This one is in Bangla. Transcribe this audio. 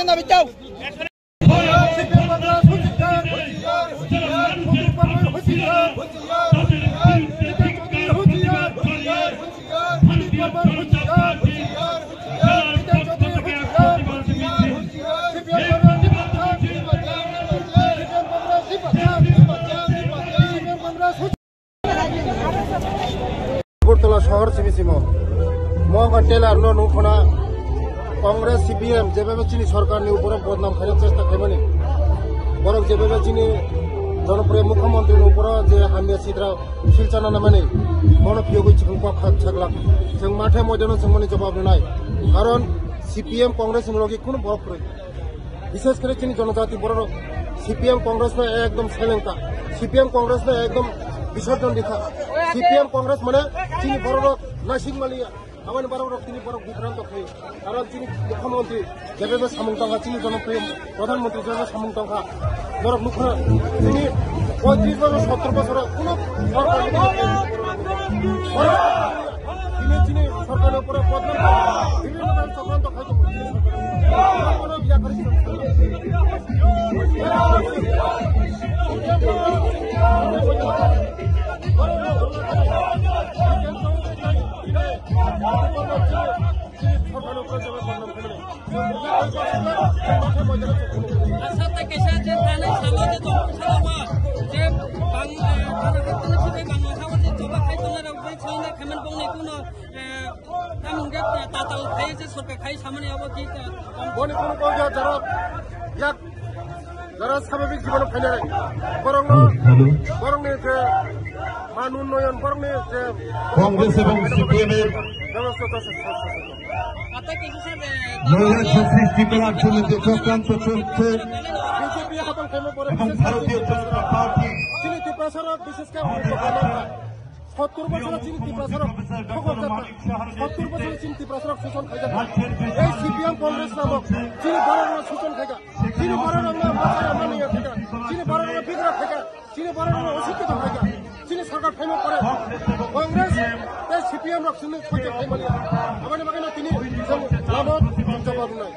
না বিটাও আগরতলা শহর সিমিসিম টেলার নুখনা কংগ্রেস সিপিএম যেভাবে চিনি সরকারনি উপরে বদনাম খাইবার চেষ্টা খাইবানি বরং যেভাবে চিনি জনপ্রিয় মুখ্যমন্ত্রীর উপর যে হামিয়া সিদ্রা শিলচানা নামানি বড় পিয়গই চিকুংপা ছাগলা जों माथे मयदानाव जों माने जवाब होनाय कारण सीपीएम कांग्रेस लगे कोनो भक रही विशेष कर चिनी जनजाति बर सीपीएम कांग्रेस में एकदम सैलेंटा सीपीएम कांग्रेस में एकदम विसर्जन दिखा सीपीएम कांग्रेस माने चिनी बर नासिक मालिया आमानि बर तिनी बर विभ्रांत खाई कारण चिनी मुख्यमंत्री जेबे सामुंटांगा चिनी जनप्रिय प्रधानमंत्री जेबे सामुंटांगा बर मुखरा चिनी 35 বছর 70 বছর কোনো সরকার চিনি সরকারের উপরে বদনাম বিভিন্ন চক্রান্ত খাইতে যারা স্বাভাবিক জীবনে ফেলে বরং মান উন্নয়ন বরং কংগ্রেস এবং সিপিএমের ব্যবস্থা সৃষ্টি করার জন্য যে চক্রান্ত চলছে বিজেপি হাতল ফেমে পড়ে এবং ভারতীয় জনতা পার্টি চিনি প্রচারক বিশেষ করে 70 বছর চিনি প্রচারক 70 বছর চিনি প্রচারক শোষণ খাইতে এই সিপিএম কংগ্রেস নামক চিনি বড় শোষণ খাইকা চিনি বড় মানিয়া খাইকা চিনি বড় বিগ্রা খাইকা চিনি বড় অশিক্ষিত খাইকা চিনি সরকার ফেমে পড়ে কংগ্রেস এই সিপিএম রক্ষণে খাইতে খাইমালিয়া আমাদের বাগানে তিনি লাভ জবাব নাই